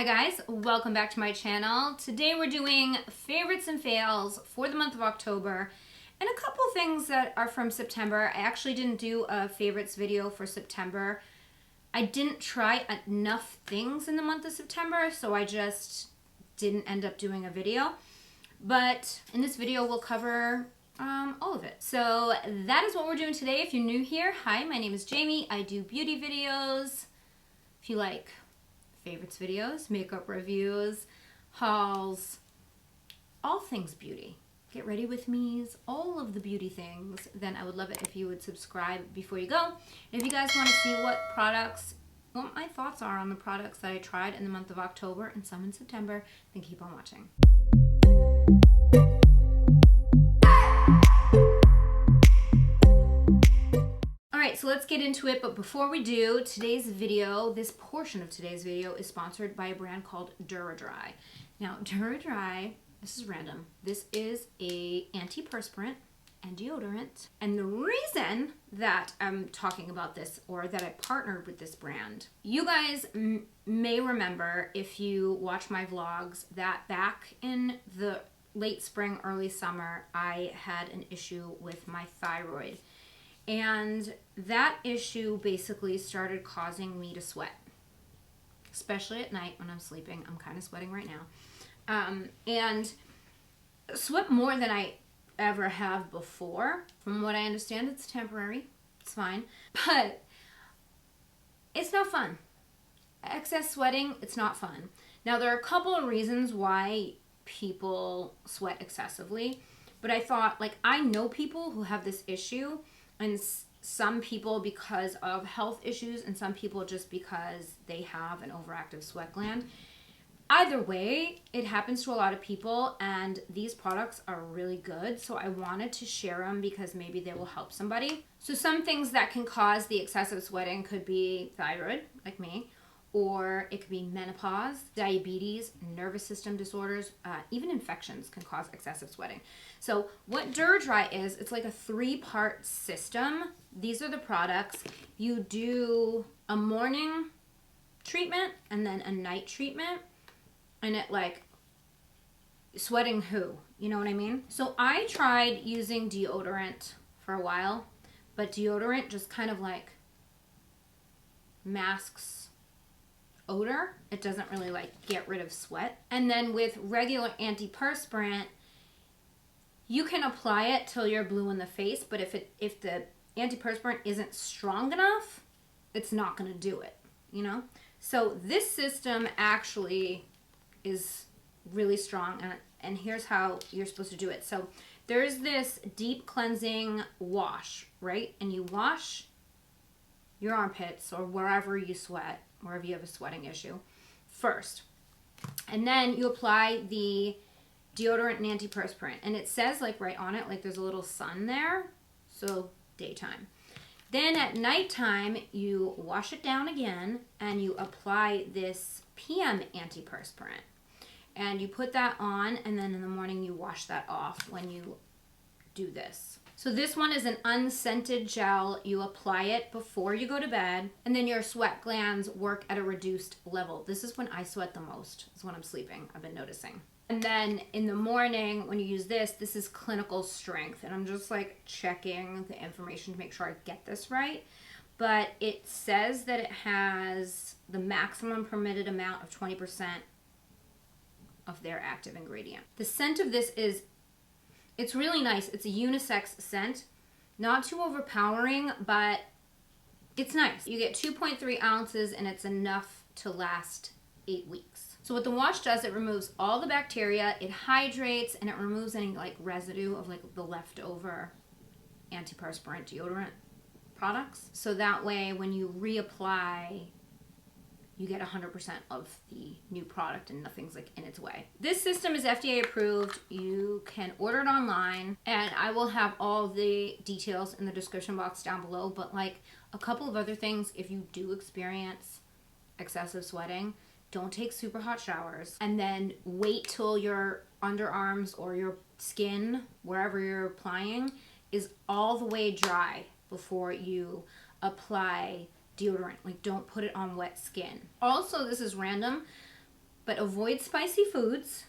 Hi guys, welcome back to my channel. Today we're doing favorites and fails for the month of October and a couple things that are from September. I actually didn't do a favorites video for September. I didn't try enough things in the month of September, so I just didn't end up doing a video. But in this video we'll cover all of it. So that is what we're doing today. If you're new here, hi, my name is Jamie. I do beauty videos. If you like favorites videos, makeup reviews, hauls, all things beauty. Get ready with me's, all of the beauty things. Then I would love it if you would subscribe before you go. And if you guys want to see what my thoughts are on the products that I tried in the month of October and some in September, then keep on watching. Alright, so let's get into it, but before we do, this portion of today's video is sponsored by a brand called Duradry. Now, Duradry, this is random, this is a antiperspirant and deodorant, and the reason that I'm talking about this, or that I partnered with this brand, you guys may remember, if you watch my vlogs, that back in the late spring, early summer, I had an issue with my thyroid. And that issue basically started causing me to sweat, especially at night when I'm sleeping. I'm kind of sweating right now. And sweat more than I ever have before. From what I understand, it's temporary. It's fine. But it's not fun. Excess sweating, it's not fun. Now, there are a couple of reasons why people sweat excessively. But I thought, I know people who have this issue. And some people because of health issues, and some people just because they have an overactive sweat gland. Either way, it happens to a lot of people, and these products are really good. So I wanted to share them because maybe they will help somebody. So some things that can cause the excessive sweating could be thyroid, like me, or it could be menopause, diabetes, nervous system disorders, even infections can cause excessive sweating. So what Duradry is, it's like a 3-part system. These are the products. You do a morning treatment and then a night treatment, and it sweating who? You know what I mean? So I tried using deodorant for a while, but deodorant just kind of masks odor. It doesn't really get rid of sweat. And then with regular antiperspirant, you can apply it till you're blue in the face, but if the antiperspirant isn't strong enough, it's not going to do it, you know? So this system actually is really strong, and here's how you're supposed to do it. So there's this deep cleansing wash, right? And you wash your armpits or wherever you sweat, wherever you have a sweating issue, first. And then you apply the deodorant and antiperspirant. And it says right on it, there's a little sun there, so daytime. Then at nighttime, you wash it down again and you apply this PM antiperspirant. And you put that on, and then in the morning you wash that off when you do this. So this one is an unscented gel. You apply it before you go to bed, and then your sweat glands work at a reduced level. This is when I sweat the most, is when I'm sleeping, I've been noticing. And then in the morning, when you use this is clinical strength. And I'm just checking the information to make sure I get this right. But it says that it has the maximum permitted amount of 20% of their active ingredient. The scent of this it's really nice. It's a unisex scent. Not too overpowering, but it's nice. You get 2.3 ounces, and it's enough to last 8 weeks. So what the wash does, it removes all the bacteria, it hydrates, and it removes any residue of the leftover antiperspirant deodorant products. So that way when you reapply, you get 100% of the new product and nothing's in its way. This system is FDA approved. You can order it online, and I will have all the details in the description box down below. But a couple of other things, if you do experience excessive sweating, don't take super hot showers, and then wait till your underarms or your skin, wherever you're applying, is all the way dry before you apply deodorant. Don't put it on wet skin. Also, this is random, but avoid spicy foods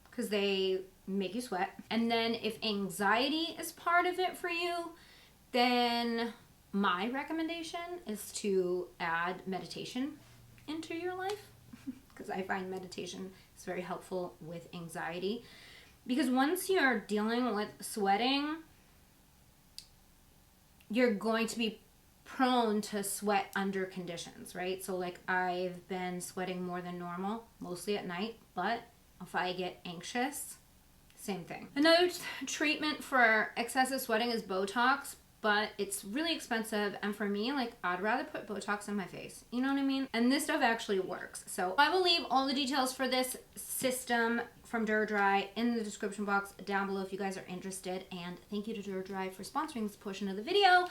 because they make you sweat. And then if anxiety is part of it for you, then my recommendation is to add meditation into your life because I find meditation is very helpful with anxiety. Because once you're dealing with sweating, you're going to be prone to sweat under conditions, right? So like I've been sweating more than normal, mostly at night, but if I get anxious, same thing. Another treatment for excessive sweating is Botox, but it's really expensive, and for me, like, I'd rather put Botox in my face, you know what I mean? And this stuff actually works. So I will leave all the details for this system from Duradry in the description box down below if you guys are interested, and thank you to Duradry for sponsoring this portion of the video.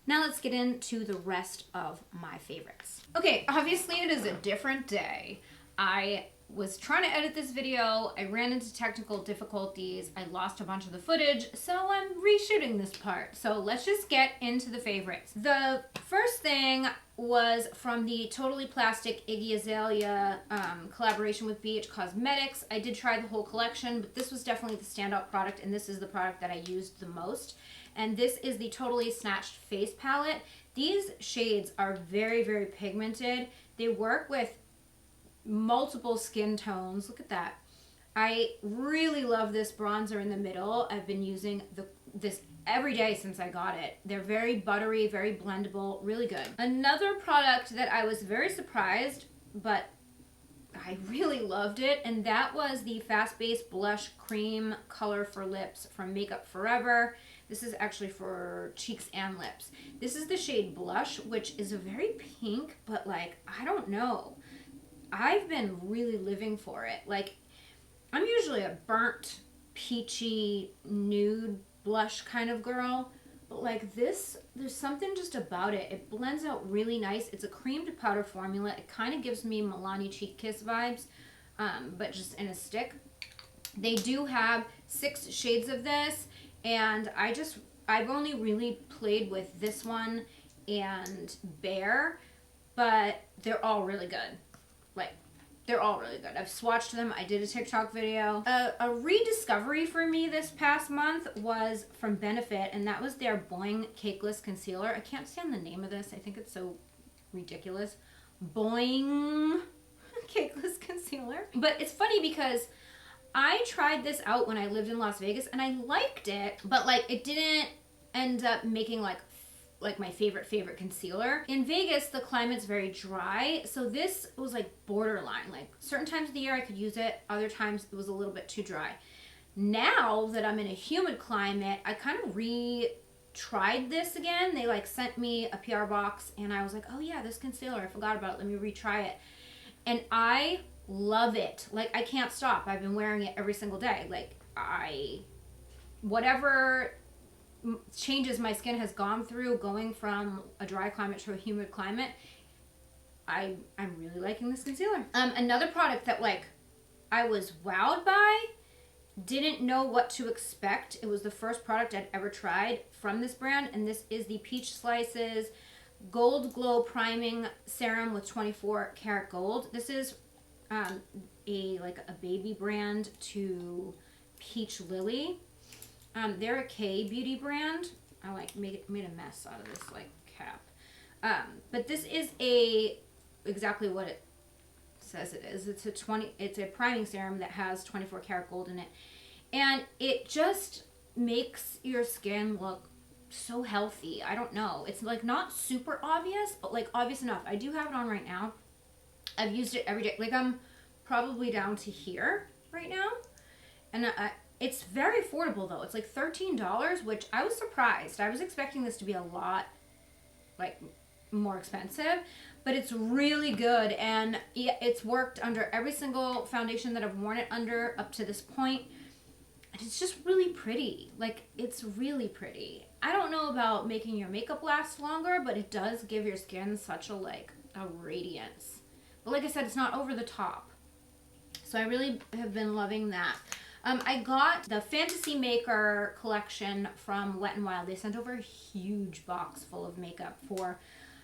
Now let's get into the rest of my favorites. Okay, obviously it is a different day. I was trying to edit this video, I ran into technical difficulties, I lost a bunch of the footage, so I'm reshooting this part. So let's just get into the favorites. The first thing was from the Totally Plastic Iggy Azalea collaboration with BH Cosmetics. I did try the whole collection, but this was definitely the standout product, and this is the product that I used the most. And this is the Totally Snatched Face Palette. These shades are very, very pigmented. They work with multiple skin tones. Look at that. I really love this bronzer in the middle. I've been using this every day since I got it. They're very buttery, very blendable, really good. Another product that I was very surprised, but I really loved it, and that was the Fast Base Blush Cream Color for Lips from Makeup Forever. This is actually for cheeks and lips. This is the shade Blush, which is a very pink, but like, I don't know. I've been really living for it. Like, I'm usually a burnt, peachy, nude blush kind of girl, but like this, there's something just about it. It blends out really nice. It's a cream to powder formula. It kind of gives me Milani Cheek Kiss vibes, but just in a stick. They do have 6 shades of this, and I've only really played with this one and Bare, but they're all really good. Like, they're all really good. I've swatched them. I did a TikTok video. A rediscovery for me this past month was from Benefit, and that was their Boing Cakeless Concealer. I can't stand the name of this. I think it's so ridiculous. Boing Cakeless Concealer. But it's funny because I tried this out when I lived in Las Vegas, and I liked it, but like, it didn't end up making like my favorite concealer. In Vegas, the climate's very dry, so this was like borderline. Like, certain times of the year I could use it, other times it was a little bit too dry. Now that I'm in a humid climate, I kind of tried this again. They like sent me a PR box, and I was like, oh yeah, this concealer, I forgot about it, let me retry it. And I love it. Like, I can't stop. I've been wearing it every single day. Like, whatever changes my skin has gone through going from a dry climate to a humid climate, I'm really liking this concealer. Another product that like I was wowed by, didn't know what to expect. It was the first product I'd ever tried from this brand, and this is the Peach Slices Gold Glow Priming Serum with 24 karat gold. This is a baby brand to Peach Lily. They're a K-beauty brand. I like made a mess out of this like cap. But this is exactly what it says it is. It's a priming serum that has 24 karat gold in it. And it just makes your skin look so healthy. I don't know. It's like not super obvious, but like obvious enough. I do have it on right now. I've used it every day. Like, I'm probably down to here right now. And it's very affordable though. It's like $13, which I was surprised. I was expecting this to be a lot like more expensive, but it's really good, and it's worked under every single foundation that I've worn it under up to this point. And it's just really pretty. Like, it's really pretty. I don't know about making your makeup last longer, but it does give your skin such a radiance. But like I said, it's not over the top. So I really have been loving that. I got the Fantasy Maker collection from Wet n Wild. They sent over a huge box full of makeup for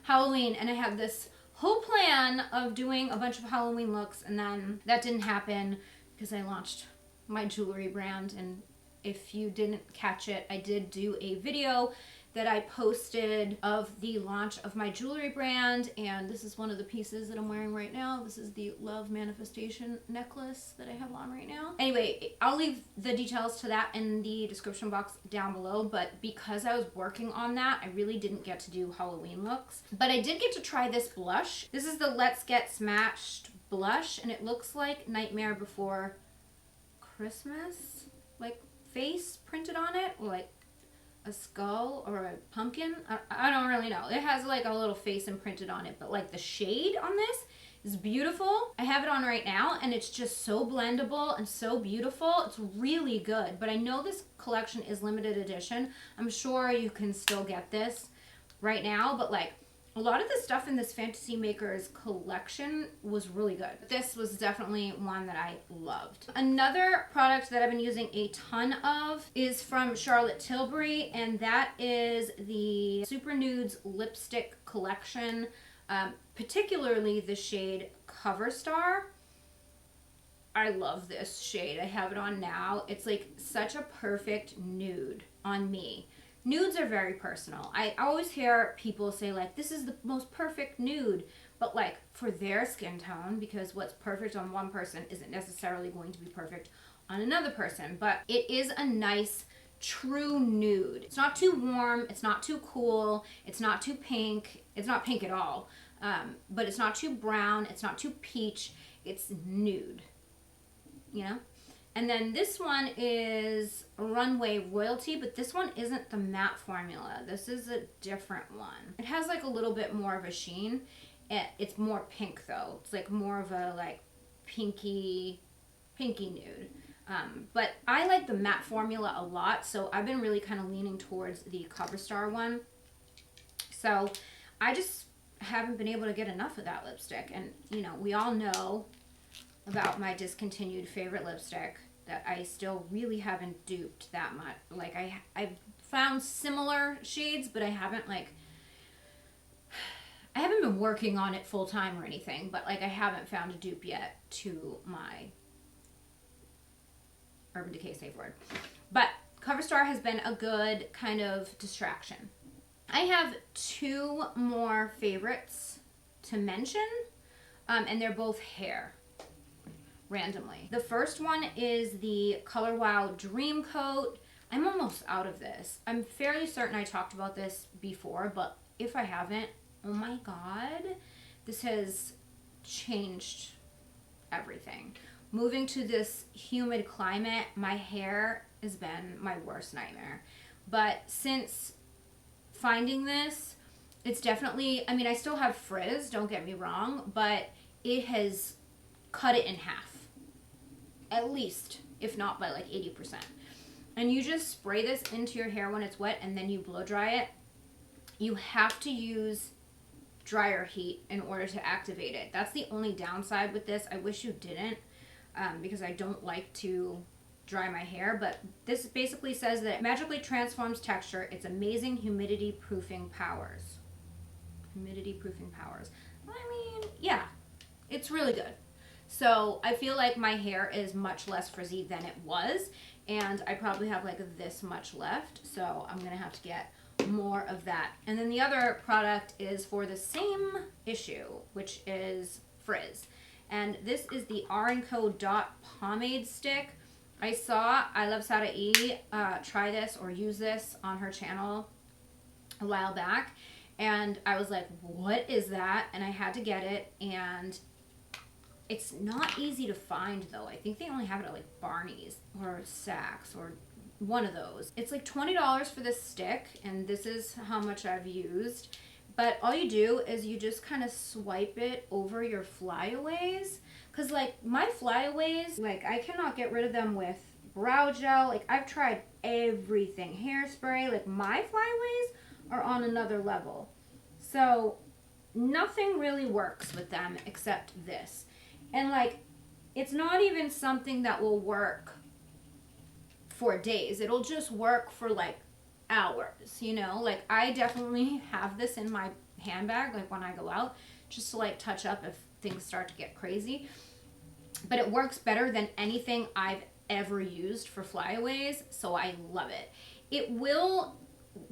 Halloween, and I have this whole plan of doing a bunch of Halloween looks, and then that didn't happen because I launched my jewelry brand. And if you didn't catch it, I did do a video that I posted of the launch of my jewelry brand, and this is one of the pieces that I'm wearing right now. This is the Love Manifestation necklace that I have on right now. Anyway, I'll leave the details to that in the description box down below, but because I was working on that, I really didn't get to do Halloween looks. But I did get to try this blush. This is the Let's Get Smashed blush, and it looks like Nightmare Before Christmas, like face printed on it, like a skull or a pumpkin. I don't really know. It has like a little face imprinted on it, but like the shade on this is beautiful. I have it on right now, and it's just so blendable and so beautiful. It's really good, but I know this collection is limited edition. I'm sure you can still get this right now, but like a lot of the stuff in this Fantasy Makers collection was really good. This was definitely one that I loved. Another product that I've been using a ton of is from Charlotte Tilbury, and that is the Super Nudes lipstick collection, particularly the shade Cover Star. I love this shade. I have it on now. It's like such a perfect nude on me. Nudes are very personal. I always hear people say like, this is the most perfect nude, but like for their skin tone, because what's perfect on one person isn't necessarily going to be perfect on another person, but it is a nice true nude. It's not too warm, it's not too cool, it's not too pink, it's not pink at all, but it's not too brown, it's not too peach, it's nude, you know? And then this one is Runway Royalty, but this one isn't the matte formula. This is a different one. It has like a little bit more of a sheen. It's more pink though. It's like more of a like pinky nude. But I like the matte formula a lot, so I've been really kind of leaning towards the Cover Star one. So I just haven't been able to get enough of that lipstick. And you know, we all know about my discontinued favorite lipstick that I still really haven't duped that much. Like I've found similar shades, but I haven't been working on it full time or anything, but like I haven't found a dupe yet to my Urban Decay safe word. But Cover Star has been a good kind of distraction. I have two more favorites to mention, and they're both hair. Randomly. The first one is the Color Wow Dream Coat. I'm almost out of this. I'm fairly certain I talked about this before, but if I haven't, oh my god, this has changed everything. Moving to this humid climate, my hair has been my worst nightmare. But since finding this, it's definitely, I mean, I still have frizz, don't get me wrong, but it has cut it in half. At least, if not by like 80%. And you just spray this into your hair when it's wet, and then you blow dry it. You have to use dryer heat in order to activate it. That's the only downside with this. I wish you didn't, because I don't like to dry my hair, but this basically says that it magically transforms texture. It's amazing humidity proofing powers. Humidity proofing powers. I mean, yeah, it's really good. So I feel like my hair is much less frizzy than it was, and I probably have like this much left, so I'm gonna have to get more of that. And then the other product is for the same issue, which is frizz, and this is the R & Co Dot Pomade Stick. I saw I Love Sada E try this or use this on her channel a while back, and I was like, what is that? And I had to get it, and it's not easy to find though. I think they only have it at like Barney's or Saks or one of those. It's like $20 for this stick, and this is how much I've used. But all you do is you just kind of swipe it over your flyaways. Cause like my flyaways, like I cannot get rid of them with brow gel. Like I've tried everything. Hairspray, like my flyaways are on another level. So nothing really works with them except this. And like, it's not even something that will work for days. It'll just work for like hours, you know? Like I definitely have this in my handbag, like when I go out, just to like touch up if things start to get crazy. But it works better than anything I've ever used for flyaways, so I love it. It will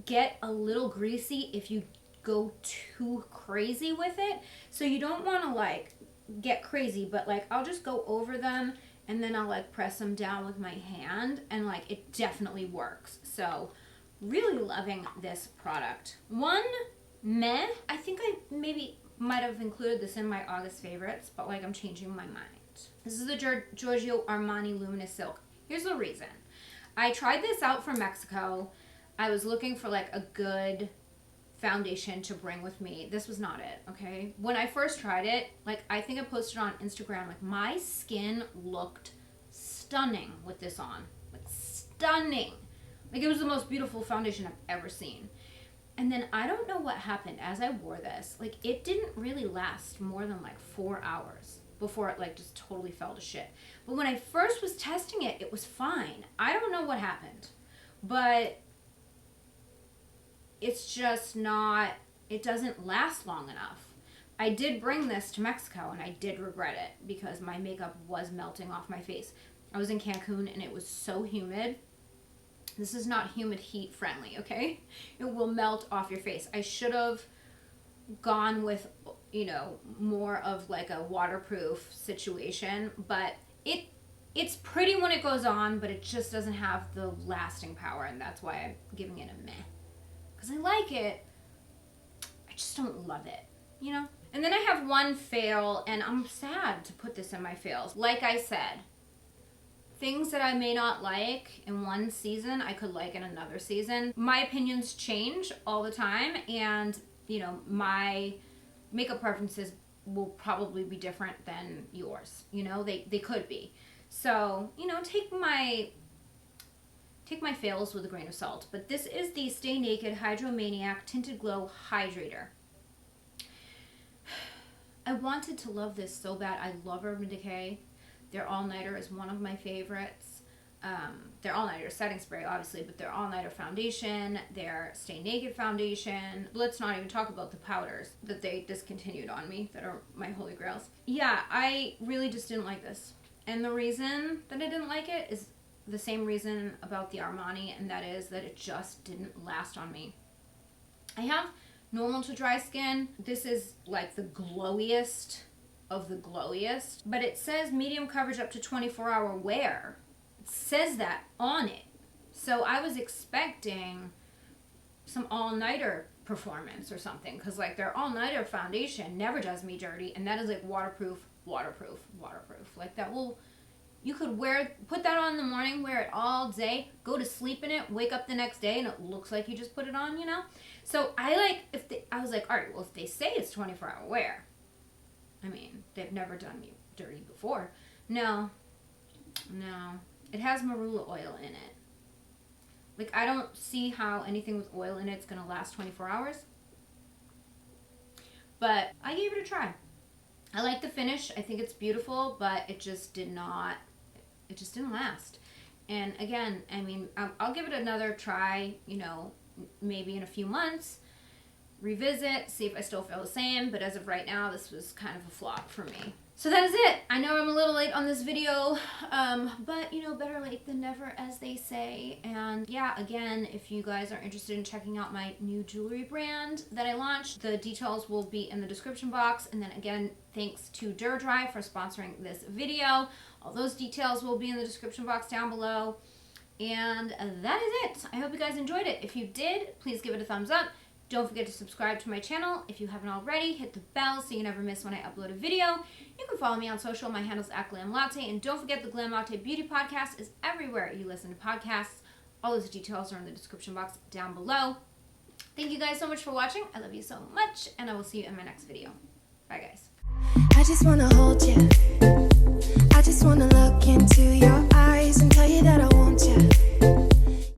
get a little greasy if you go too crazy with it, so you don't want to like get crazy, but like I'll just go over them and then I'll like press them down with my hand, and like it definitely works. So really loving this product. One meh, I think I maybe might have included this in my August favorites, but like I'm changing my mind. This is the Giorgio Armani Luminous Silk. Here's the reason. I tried this out from Mexico. I was looking for like a good foundation to bring with me. This was not it, okay? When I first tried it, like I think I posted on Instagram, like my skin looked stunning with this on. Like stunning. Like it was the most beautiful foundation I've ever seen. And then I don't know what happened as I wore this. Like it didn't really last more than like 4 hours before it like just totally fell to shit. But when I first was testing it, it was fine. I don't know what happened, but it's just not, it doesn't last long enough. I did bring this to Mexico and I did regret it because my makeup was melting off my face. I was in Cancun and it was so humid. This is not humid heat friendly, okay? It will melt off your face. I should have gone with, you know, more of like a waterproof situation, but it's pretty when it goes on, but it just doesn't have the lasting power, and that's why I'm giving it a meh. Because I like it, I just don't love it, you know? And then I have one fail, and I'm sad to put this in my fails. Like I said, things that I may not like in one season, I could like in another season. My opinions change all the time, and you know, my makeup preferences will probably be different than yours. You know, they could be. So, you know, take my fails with a grain of salt. But this is the Stay Naked Hydromaniac Tinted Glow Hydrator. I wanted to love this so bad. I love Urban Decay. Their All-Nighter is one of my favorites. Their All-Nighter setting spray, obviously, but their All-Nighter foundation, their Stay Naked foundation. Let's not even talk about the powders that they discontinued on me that are my holy grails. Yeah, I really just didn't like this. And the reason that I didn't like it is the same reason about the Armani, and that is that it just didn't last on me. I have normal to dry skin. This is like the glowiest of the glowiest, but it says medium coverage up to 24-hour wear. It says that on it. So I was expecting some all-nighter performance or something, because like their all-nighter foundation never does me dirty, and that is like waterproof. Like that will, you could put that on in the morning, wear it all day, go to sleep in it, wake up the next day, and it looks like you just put it on, you know? So I was like, all right, well, if they say it's 24-hour wear, I mean, they've never done me dirty before. No. It has marula oil in it. Like, I don't see how anything with oil in it's going to last 24 hours. But I gave it a try. I like the finish. I think it's beautiful, but it just didn't last. And again, I mean, I'll give it another try, you know, maybe in a few months. Revisit, see if I still feel the same, but as of right now, this was kind of a flop for me. So that is it. I know I'm a little late on this video, but you know, better late than never, as they say. And yeah, again, if you guys are interested in checking out my new jewelry brand that I launched, the details will be in the description box. And then again, thanks to Duradry for sponsoring this video. All those details will be in the description box down below. And that is it. I hope you guys enjoyed it. If you did, please give it a thumbs up. Don't forget to subscribe to my channel. If you haven't already, hit the bell so you never miss when I upload a video. You can follow me on social. My handle's @GLAMLATTE. And don't forget the Glam Latte Beauty Podcast is everywhere you listen to podcasts. All those details are in the description box down below. Thank you guys so much for watching. I love you so much, and I will see you in my next video. Bye, guys. I just want to hold you. I just want to look into your eyes and tell you that I want you.